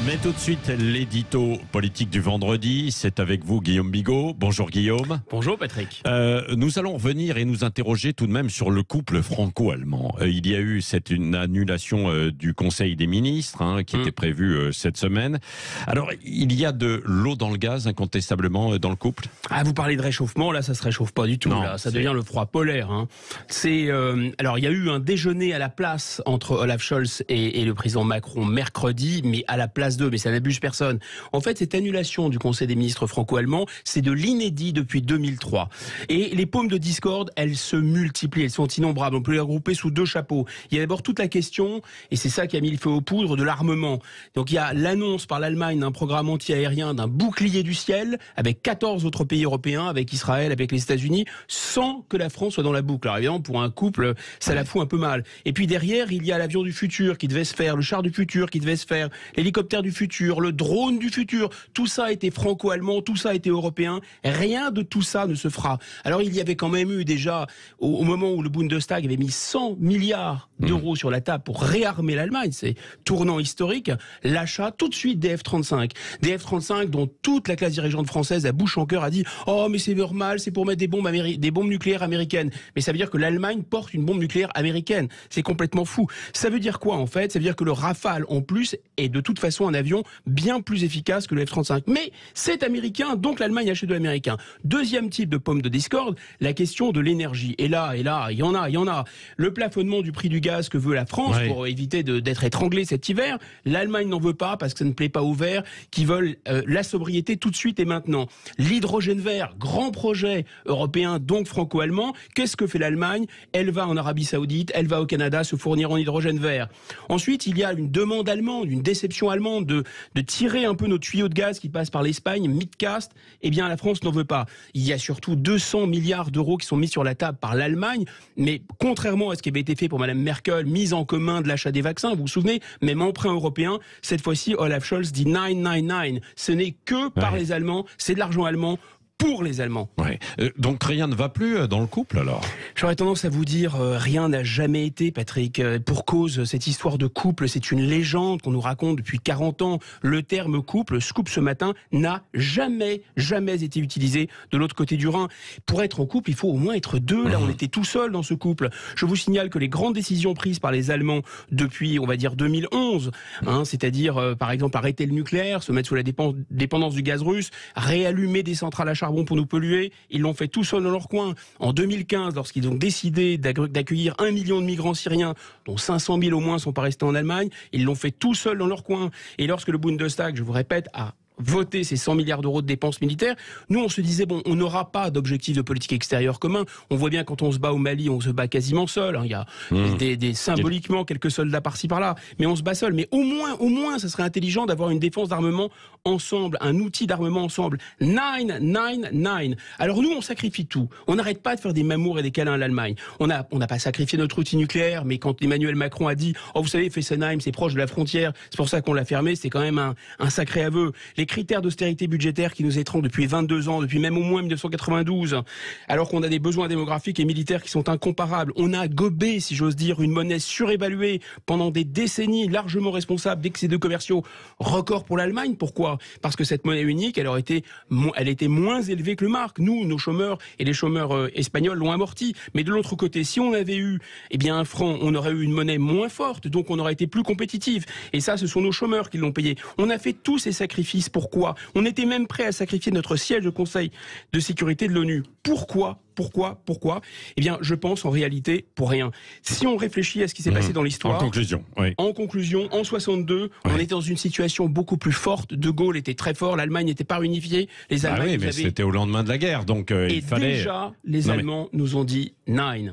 Mais tout de suite, l'édito politique du vendredi, c'est avec vous Guillaume Bigot. Bonjour Guillaume. Bonjour Patrick. Nous allons revenir et nous interroger tout de même sur le couple franco-allemand. Il y a eu une annulation du Conseil des ministres qui était prévue cette semaine. Alors, il y a de l'eau dans le gaz incontestablement dans le couple. Ah, vous parlez de réchauffement, là ça se réchauffe pas du tout. Non, là, ça devient le froid polaire. Alors il y a eu un déjeuner à la place entre Olaf Scholz et le président Macron mercredi, mais à la place d'eux, mais ça n'abuse personne. En fait, cette annulation du Conseil des ministres franco-allemand, c'est de l'inédit depuis 2003. Et les paumes de discorde, elles se multiplient, elles sont innombrables. On peut les regrouper sous deux chapeaux. Il y a d'abord toute la question, et c'est ça qui a mis le feu aux poudres, de l'armement. Donc il y a l'annonce par l'Allemagne d'un programme anti-aérien, d'un bouclier du ciel, avec 14 autres pays européens, avec Israël, avec les États-Unis, sans que la France soit dans la boucle. Alors évidemment, pour un couple, ça la fout un peu mal. Et puis derrière, il y a l'avion du futur qui devait se faire, le char du futur qui devait se faire, l'hélicoptère du futur, le drone du futur. Tout ça a été franco-allemand, tout ça a été européen. Rien de tout ça ne se fera. Alors il y avait quand même eu déjà, au moment où le Bundestag avait mis 100 milliards d'euros sur la table pour réarmer l'Allemagne, c'est tournant historique, l'achat tout de suite des F-35. Des F-35 dont toute la classe dirigeante française, à bouche en cœur, a dit « Oh, mais c'est normal, c'est pour mettre des bombes nucléaires américaines. » Mais ça veut dire que l'Allemagne porte une bombe nucléaire américaine. C'est complètement fou. Ça veut dire quoi en fait? Ça veut dire que le Rafale, en plus, est de toute façon un avion bien plus efficace que le F-35. Mais c'est américain, donc l'Allemagne achète de l'américain. Deuxième type de pomme de discorde, la question de l'énergie. Et là, il y en a. Le plafonnement du prix du gaz que veut la France pour éviter d'être étranglé cet hiver. L'Allemagne n'en veut pas parce que ça ne plaît pas aux Verts qui veulent la sobriété tout de suite et maintenant. L'hydrogène vert, grand projet européen, donc franco-allemand. Qu'est-ce que fait l'Allemagne? Elle va en Arabie Saoudite, elle va au Canada se fournir en hydrogène vert. Ensuite, il y a une demande allemande, une déception allemande de tirer un peu nos tuyaux de gaz qui passent par l'Espagne, Midcast. Eh bien, la France n'en veut pas. Il y a surtout 200 milliards d'euros qui sont mis sur la table par l'Allemagne, mais contrairement à ce qui avait été fait pour Madame Merkel, mise en commun de l'achat des vaccins, vous vous souvenez, même emprunt européen, cette fois-ci, Olaf Scholz dit 999. Ce n'est que par les Allemands, c'est de l'argent allemand pour les Allemands. Donc rien ne va plus dans le couple alors? J'aurais tendance à vous dire, rien n'a jamais été, Patrick. Pour cause, cette histoire de couple, c'est une légende qu'on nous raconte depuis 40 ans. Le terme couple, scoop ce matin, n'a jamais été utilisé de l'autre côté du Rhin. Pour être en couple, il faut au moins être deux. Là, on était tout seul dans ce couple. Je vous signale que les grandes décisions prises par les Allemands depuis, on va dire, 2011, c'est-à-dire, par exemple, arrêter le nucléaire, se mettre sous la dépendance du gaz russe, réallumer des centrales à charbon pour nous polluer, ils l'ont fait tout seuls dans leur coin. En 2015, lorsqu'ils ont décidé d'accueillir 1 million de migrants syriens, dont 500 000 au moins sont pas restés en Allemagne, ils l'ont fait tout seuls dans leur coin. Et lorsque le Bundestag, je vous répète, a voter ces 100 milliards d'euros de dépenses militaires, nous on se disait bon, on n'aura pas d'objectif de politique extérieure commun. On voit bien quand on se bat au Mali, on se bat quasiment seul. Il y a symboliquement quelques soldats par-ci par-là, mais on se bat seul. Mais au moins, ça serait intelligent d'avoir une défense d'armement ensemble, un outil d'armement ensemble. 999. Alors nous, on sacrifie tout. On n'arrête pas de faire des mamours et des câlins à l'Allemagne. On n'a pas sacrifié notre outil nucléaire, mais quand Emmanuel Macron a dit « Oh, vous savez, Fessenheim, c'est proche de la frontière, c'est pour ça qu'on l'a fermé », c'est quand même un sacré aveu. Les critères d'austérité budgétaire qui nous étranglent depuis 22 ans, depuis même au moins 1992, alors qu'on a des besoins démographiques et militaires qui sont incomparables. On a gobé, si j'ose dire, une monnaie surévaluée pendant des décennies, largement responsable d'excédents commerciaux records pour l'Allemagne. Pourquoi? Parce que cette monnaie unique, elle était moins élevée que le mark. Nous, nos chômeurs et les chômeurs espagnols l'ont amorti. Mais de l'autre côté, si on avait eu un franc, on aurait eu une monnaie moins forte, donc on aurait été plus compétitif. Et ça, ce sont nos chômeurs qui l'ont payé. On a fait tous ces sacrifices. Pourquoi? On était même prêt à sacrifier notre siège de Conseil de sécurité de l'ONU. Pourquoi? Eh bien, je pense en réalité pour rien. Si on réfléchit à ce qui s'est passé dans l'histoire... En conclusion, en 62, on était dans une situation beaucoup plus forte. De Gaulle était très fort, l'Allemagne n'était pas réunifiée. Les Allemands mais c'était au lendemain de la guerre, donc il fallait... déjà, les Allemands nous ont dit 9.